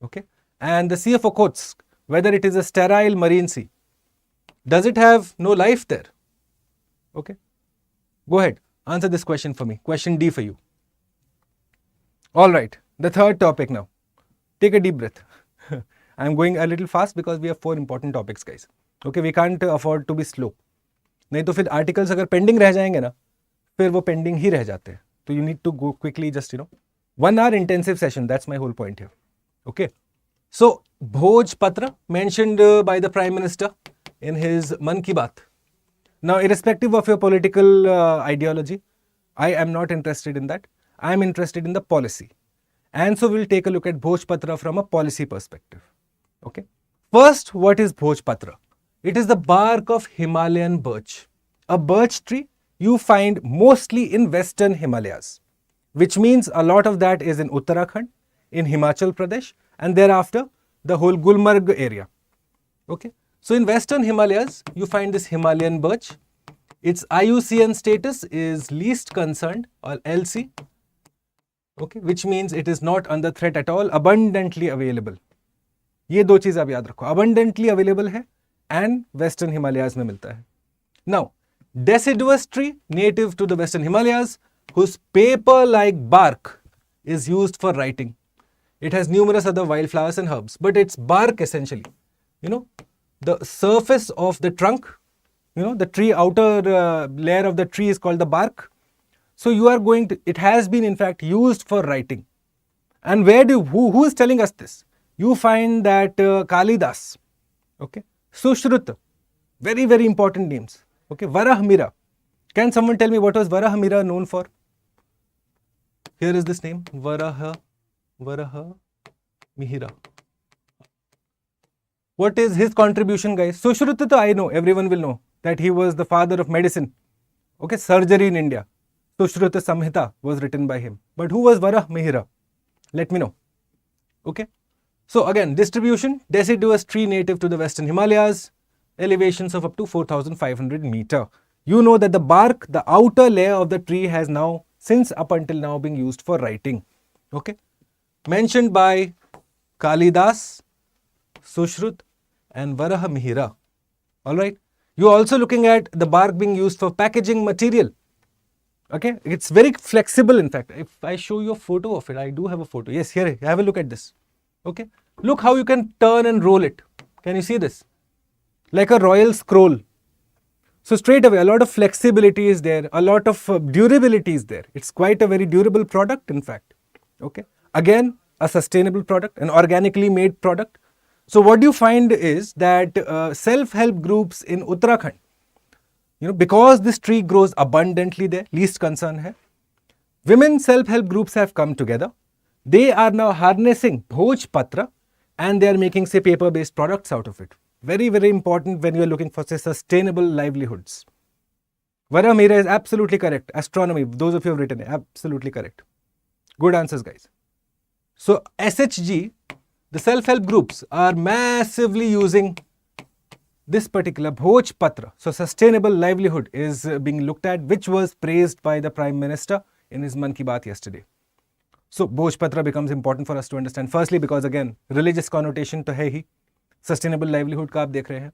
Okay. And the Sea of Okhotsk, whether it is a sterile marine sea, does it have no life there? Okay. Go ahead. Answer this question for me. Question D for you. All right. The third topic now. Take a deep breath. I'm going a little fast because we have 4 important topics, guys. Okay. We can't afford to be slow. नहीं तो फिर articles अगर pending रह जाएंगे ना, फिर वो pending ही रह जाते हैं. तो you need to go quickly, just 1 hour intensive session. That's my whole point here. Okay. So Bhojpatra mentioned by the Prime Minister in his Man Ki Baat. Now, irrespective of your political ideology, I am not interested in that. I am interested in the policy. And so we'll take a look at Bhojpatra from a policy perspective. Okay. First, what is Bhojpatra? It is the bark of Himalayan birch. A birch tree you find mostly in western Himalayas, which means a lot of that is in Uttarakhand, in Himachal Pradesh, and thereafter the whole Gulmarg area. Okay. So in western Himalayas, you find this Himalayan birch. Its IUCN status is least concerned, or LC, okay, which means it is not under threat at all, abundantly available. ये दो चीज़ आप याद रखो, abundantly available है and western Himalayas में मिलता है. Now, deciduous tree native to the western Himalayas whose paper-like bark is used for writing. It has numerous other wildflowers and herbs, but its bark essentially, the surface of the trunk, the tree, outer layer of the tree is called the bark. So you are going to, it has been in fact used for writing. And who is telling us this? You find that Kalidas, okay, Sushruta, very, very important names. Okay, Varahmira. Can someone tell me what was Varahmira known for? Here is this name, Varahmihira. What is his contribution, guys? Sushruta, I know, everyone will know that he was the father of medicine. Okay, surgery in India. Sushruta Samhita was written by him. But who was Varahmihira? Let me know. Okay. So again, distribution, deciduous tree native to the western Himalayas, elevations of up to 4,500 meter. You know that the bark, the outer layer of the tree has now, since up until now, been used for writing. Okay. Mentioned by Kalidas, Sushrut and Varahmihira. Alright. You are also looking at the bark being used for packaging material. Okay. It's very flexible in fact. If I show you a photo of it, I do have a photo. Yes, here, have a look at this. Okay. Look how you can turn and roll it. Can you see this? Like a royal scroll. So straight away, a lot of flexibility is there. A lot of durability is there. It's quite a very durable product in fact. Okay. Again, a sustainable product, an organically made product. So what you find is that self-help groups in Uttarakhand, because this tree grows abundantly there, least concern hai, women self-help groups have come together. They are now harnessing Bhojpatra and they are making, say, paper-based products out of it. Very, very important when you are looking for, say, sustainable livelihoods. Varahmihira is absolutely correct. Astronomy, those of you who have written it, absolutely correct. Good answers, guys. So SHG, the self-help groups are massively using this particular Bhojpatra. So sustainable livelihood is being looked at, which was praised by the Prime Minister in his Man Ki Baat yesterday. So Bhojpatra becomes important for us to understand. Firstly, because again, religious connotation to hai hi, sustainable livelihood ka aap dekh rahe hain.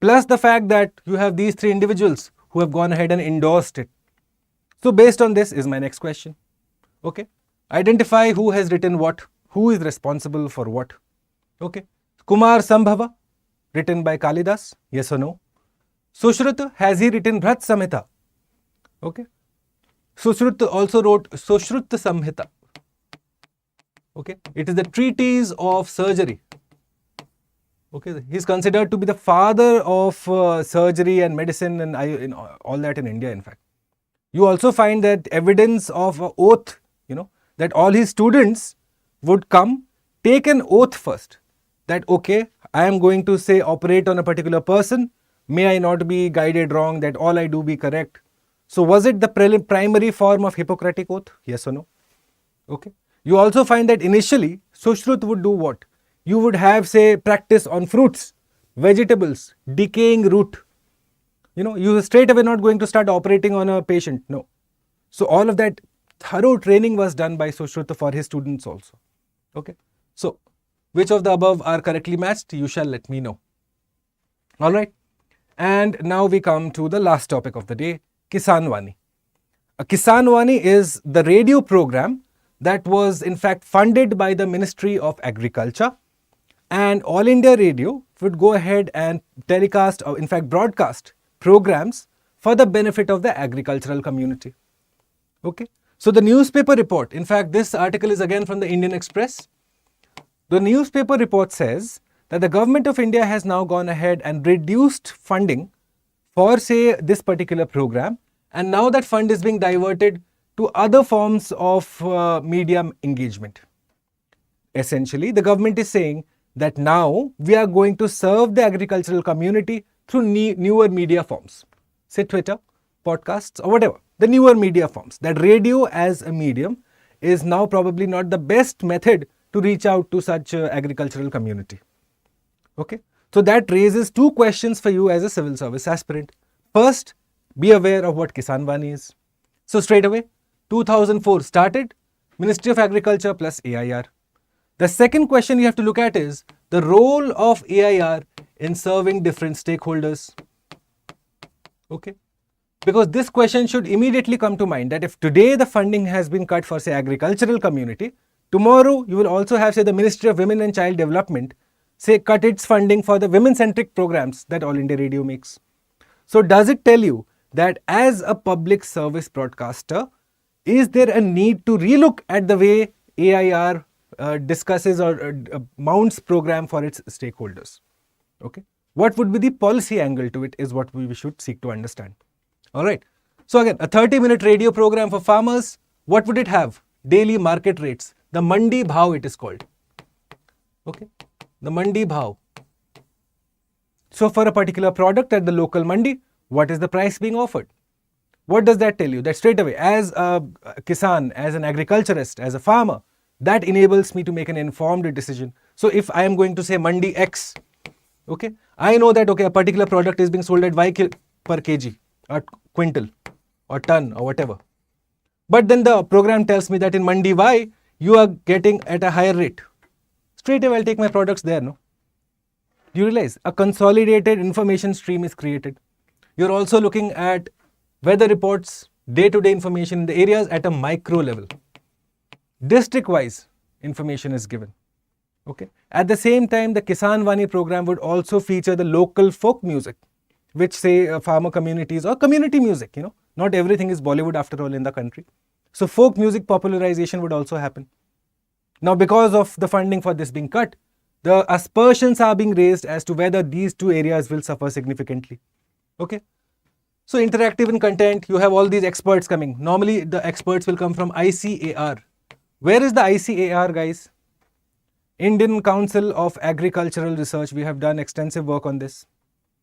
Plus the fact that you have these 3 individuals who have gone ahead and endorsed it. So based on this is my next question. Okay. Identify who has written what, who is responsible for what. Okay. Kumar Sambhava, written by Kalidas, yes or no? Sushruta, has he written Bharat Samhita? Okay. Sushruta also wrote Sushruta Samhita. Okay. It is the treatise of surgery. Okay. He is considered to be the father of surgery and medicine and all that in India, in fact. You also find that evidence of oath, that all his students would come, take an oath first. That, okay, I am going to say operate on a particular person. May I not be guided wrong, that all I do be correct. So was it the primary form of Hippocratic oath? Yes or no? Okay. You also find that initially, Sushrut would do what? You would have, say, practice on fruits, vegetables, decaying root. You straight away not going to start operating on a patient. No. So all of that thorough training was done by Sushruta for his students also. Okay. So which of the above are correctly matched? You shall let me know. All right. And now we come to the last topic of the day, Kisan Vani. Kisan Vani is the radio program that was in fact funded by the Ministry of Agriculture, and All India Radio would go ahead and telecast, or in fact broadcast, programs for the benefit of the agricultural community. Okay. So the newspaper report, in fact this article is again from the Indian Express. The newspaper report says that the government of India has now gone ahead and reduced funding for, say, this particular program, and now that fund is being diverted to other forms of media engagement. Essentially, the government is saying that now we are going to serve the agricultural community through newer media forms, say Twitter, podcasts, or whatever, the newer media forms. That radio as a medium is now probably not the best method to reach out to such agricultural community. Okay. So that raises two questions for you as a civil service aspirant. First, be aware of what Kisan Vani is. So straight away, 2004 started, Ministry of Agriculture plus AIR. The second question you have to look at is the role of AIR in serving different stakeholders. Okay. Because this question should immediately come to mind, that if today the funding has been cut for, say, agricultural community, tomorrow you will also have, say, the Ministry of Women and Child Development, say, cut its funding for the women-centric programs that All India Radio makes. So does it tell you that as a public service broadcaster, is there a need to relook at the way AIR discusses or mounts program for its stakeholders? Okay. What would be the policy angle to it is what we should seek to understand. All right. So again, a 30-minute radio program for farmers. What would it have? Daily market rates. The Mandi Bhav it is called. Okay. The Mandi Bhav. So for a particular product at the local Mandi, what is the price being offered? What does that tell you? That straight away, as a Kisan, as an agriculturist, as a farmer, that enables me to make an informed decision. So if I am going to say Mandi X, okay, I know that, okay, a particular product is being sold at Y per kg, or quintal, or ton, or whatever. But then the program tells me that in Mandi Y, you are getting at a higher rate. Straight away, I'll take my products there, no? Do you realize? A consolidated information stream is created. You're also looking at weather reports, day-to-day information in the areas at a micro level. District-wise information is given. Okay. At the same time, the Kisan Vani program would also feature the local folk music, which say farmer communities or community music, not everything is Bollywood after all in the country. So folk music popularization would also happen. Now, because of the funding for this being cut, the aspersions are being raised as to whether these two areas will suffer significantly. Okay. So interactive in content, you have all these experts coming. Normally, the experts will come from ICAR. Where is the ICAR, guys? Indian Council of Agricultural Research. We have done extensive work on this.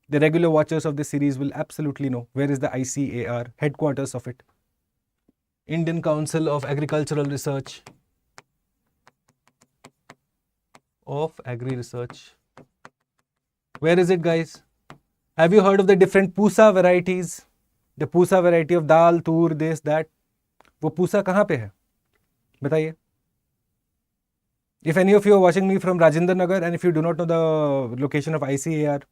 The regular watchers of this series will absolutely know where is the ICAR, headquarters of it. Indian Council of Agricultural Research. Of Agri Research. Where is it, guys? Have you heard of the different pusa varieties? The pusa variety of dal, tur, this, that. वो pusa कहाँ पे है? बताइए. If any of you are watching me from Rajendra Nagar and if you do not know the location of ICAR,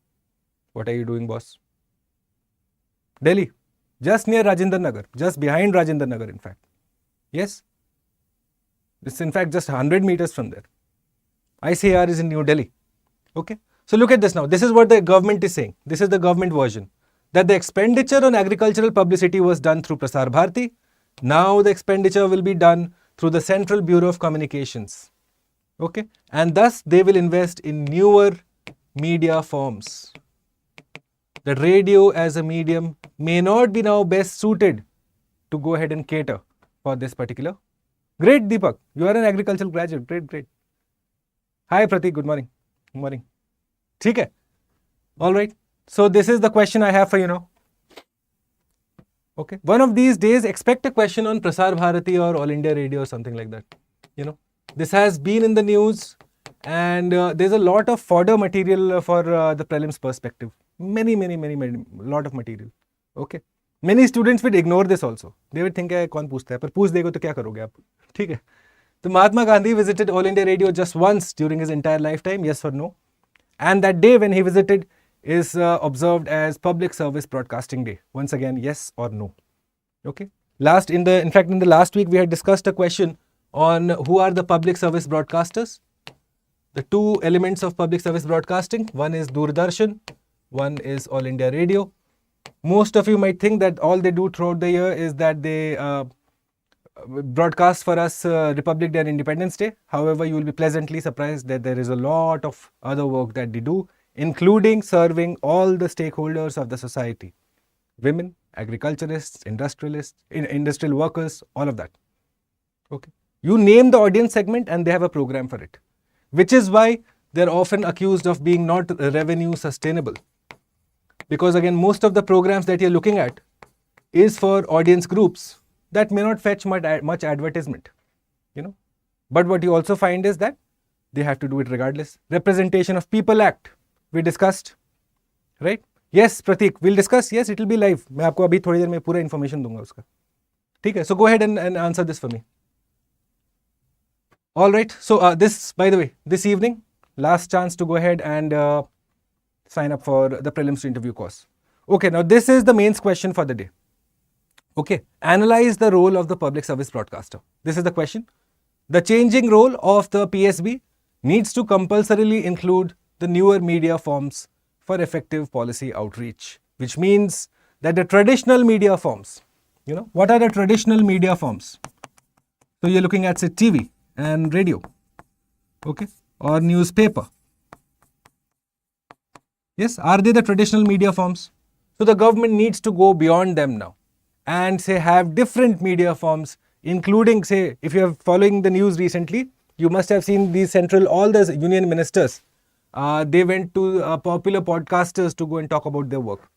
what are you doing, boss? Delhi. just near Rajendra Nagar, just behind Rajendra Nagar, in fact. Yes, it's in fact just 100 meters from there. ICAR is in New Delhi. Okay, so look at this now. This is what the government is saying. This is the government version, that the expenditure on agricultural publicity was done through Prasar Bharati. Now the expenditure will be done through the Central Bureau of Communications. Okay, and thus they will invest in newer media forms. That radio as a medium may not be now best suited to go ahead and cater for this particular. Great, Deepak. You are an agricultural graduate. Great, great. Hi, Pratik. Good morning. Good morning. ठीक है. All right. So this is the question I have for you now. Okay. One of these days, expect a question on Prasar Bharati or All India Radio or something like that. You know, this has been in the news, and there's a lot of fodder material for the prelims perspective. Many, lot of material. Okay. Many students would ignore this also. They would think, कौन पूछता है? पर पूछ देगा तो क्या करोगे आप? ठीक है. So Mahatma Gandhi visited All India Radio just once during his entire lifetime, yes or no? And that day when he visited is observed as Public Service Broadcasting Day. Once again, yes or no? Okay. In the last week we had discussed a question on who are the public service broadcasters. The two elements of public service broadcasting, one is Doordarshan, one is All India Radio. Most of you might think that all they do throughout the year is that they broadcast for us Republic Day and Independence Day. However, you will be pleasantly surprised that there is a lot of other work that they do, including serving all the stakeholders of the society. Women, agriculturists, industrialists, industrial workers, all of that. Okay. You name the audience segment and they have a program for it. Which is why they are often accused of being not revenue sustainable. Because again, most of the programs that you are looking at is for audience groups that may not fetch much advertisement, you know. But what you also find is that they have to do it regardless. Representation of People Act, we discussed, right? Yes, Pratik, we'll discuss. Yes, it will be live. मैं आपको अभी थोड़ी देर में पूरा information दूंगा उसका. ठीक है? So go ahead and answer this for me. All right. So this, by the way, this evening, last chance to go ahead and sign up for the prelims to interview course. Okay, now this is the mains question for the day. Okay, analyze the role of the public service broadcaster. This is the question. The changing role of the PSB needs to compulsorily include the newer media forms for effective policy outreach, which means that the traditional media forms, you know, what are the traditional media forms? So you're looking at, say, TV and radio, okay, or newspaper. Yes, are they the traditional media forms? So the government needs to go beyond them now and say have different media forms, including, say, if you are following the news recently, you must have seen all the union ministers, they went to popular podcasters to go and talk about their work.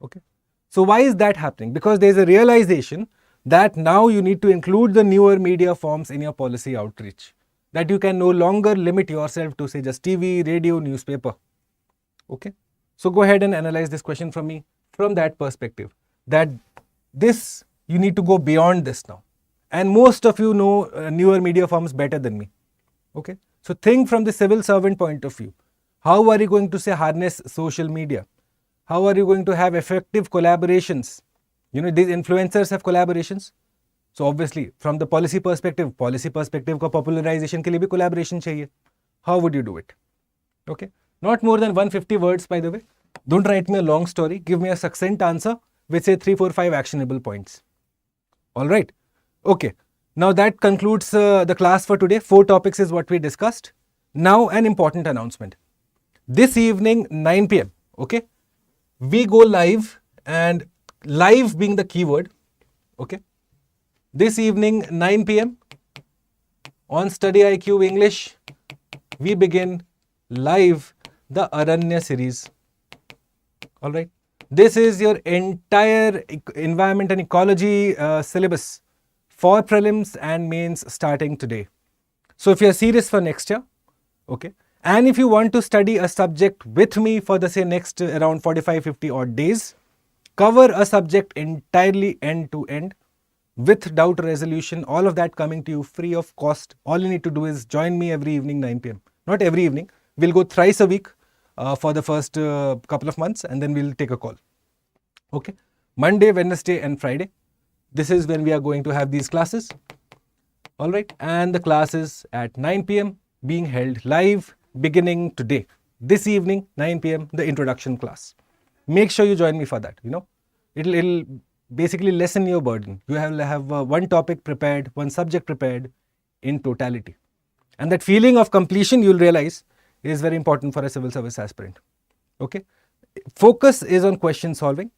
Okay. So why is that happening? Because there is a realization that now you need to include the newer media forms in your policy outreach. That you can no longer limit yourself to, say, just TV, radio, newspaper. Okay. So go ahead and analyze this question from me from that perspective. That this, you need to go beyond this now. And most of you know newer media forms better than me. Okay. So think from the civil servant point of view. How are you going to, say, harness social media? How are you going to have effective collaborations? You know, these influencers have collaborations. So obviously, from the policy perspective का popularization के लिए भी collaboration चाहिए. How would you do it? Okay. Not more than 150 words, by the way. Don't write me a long story. Give me a succinct answer with, say, 3, 4, 5 actionable points. All right. Okay. Now that concludes the class for today. 4 topics is what we discussed. Now an important announcement. This evening, 9 p.m. Okay. We go live, and live being the keyword. Okay. This evening, 9 p.m. on StudyIQ English, we begin live the Aranya series. All right. This is your entire environment and ecology syllabus for prelims and mains starting today. So if you are serious for next year, okay, and if you want to study a subject with me for the, say, next around 45-50 odd days, cover a subject entirely end to end with doubt resolution, all of that coming to you free of cost. All you need to do is join me every evening 9 p.m. Not every evening. We'll go thrice a week for the first couple of months, and then we'll take a call. Okay. Monday, Wednesday and Friday. This is when we are going to have these classes. All right. And the class is at 9 p.m. being held live beginning today. This evening, 9 p.m., the introduction class. Make sure you join me for that. It'll basically lessen your burden. You have one topic prepared, one subject prepared in totality. And that feeling of completion, you'll realize, is very important for a civil service aspirant. Okay. Focus is on question solving.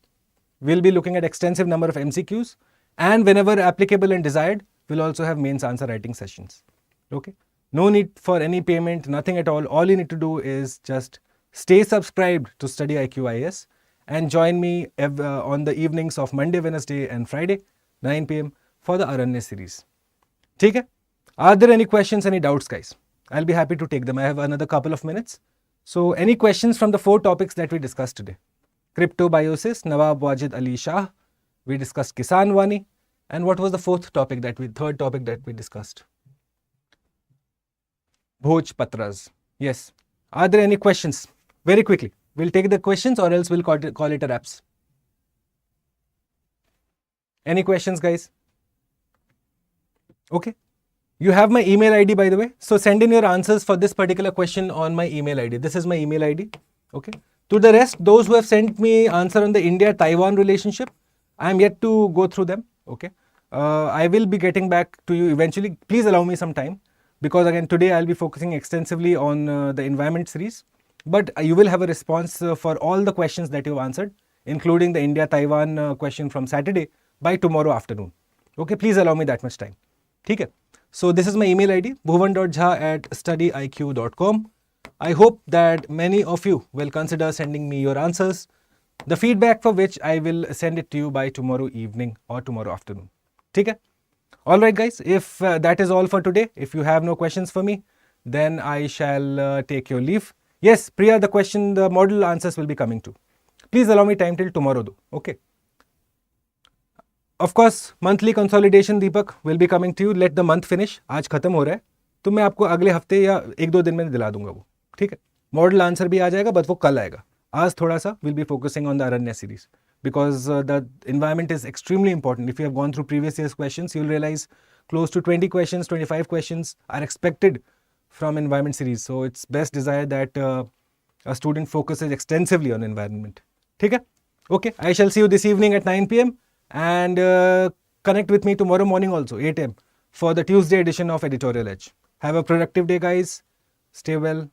We'll be looking at extensive number of MCQs, and whenever applicable and desired, we'll also have mains answer writing sessions. Okay. No need for any payment, nothing at all. All you need to do is just stay subscribed to StudyIQ IAS and join me on the evenings of Monday, Wednesday and Friday, 9 p.m. for the Aranya series. Okay? Are there any questions, any doubts, guys? I'll be happy to take them. I have another couple of minutes. So, any questions from the 4 topics that we discussed today? Cryptobiosis, Nawab, Wajid, Ali, Shah. We discussed Kisan Vani. And what was the third topic that we discussed? Bhojpatras. Yes. Are there any questions? Very quickly. We'll take the questions or else we'll call it a wraps. Any questions, guys? Okay. You have my email ID, by the way. So send in your answers for this particular question on my email ID. This is my email ID. Okay. To the rest, those who have sent me answer on the India-Taiwan relationship, I am yet to go through them. Okay. I will be getting back to you eventually. Please allow me some time, because again today I'll be focusing extensively on the environment series. But you will have a response for all the questions that you've answered, including the India-Taiwan question from Saturday, by tomorrow afternoon. Okay. Please allow me that much time. Okay. So this is my email ID, bhuvan.jha@studyiq.com. I hope that many of you will consider sending me your answers, the feedback for which I will send it to you by tomorrow evening or tomorrow afternoon. Okay? Alright guys, if that is all for today, if you have no questions for me, then I shall take your leave. Yes, Priya, the model answers will be coming too. Please allow me time till tomorrow though. Okay. Of course, monthly consolidation, Deepak, will be coming to you. Let the month finish. आज खत्म हो रहा है, तो मैं आपको अगले हफ्ते या 1-2 दिन में दिला दूंगा वो. ठीक है. मॉडल आंसर भी आ जाएगा, बट वो कल आएगा. आज थोड़ा सा we'll be focusing on the Aranya series, because the environment is extremely important. If you have gone through previous year's questions, you'll realize close to 20 questions, 25 questions are expected from environment series. So it's best desired that a student focuses extensively on environment. ठीक है. Okay. I shall see you this evening at 9 p.m. and connect with me tomorrow morning also, 8 a.m. for the Tuesday edition of Editorial Edge. Have a productive day, guys. Stay well.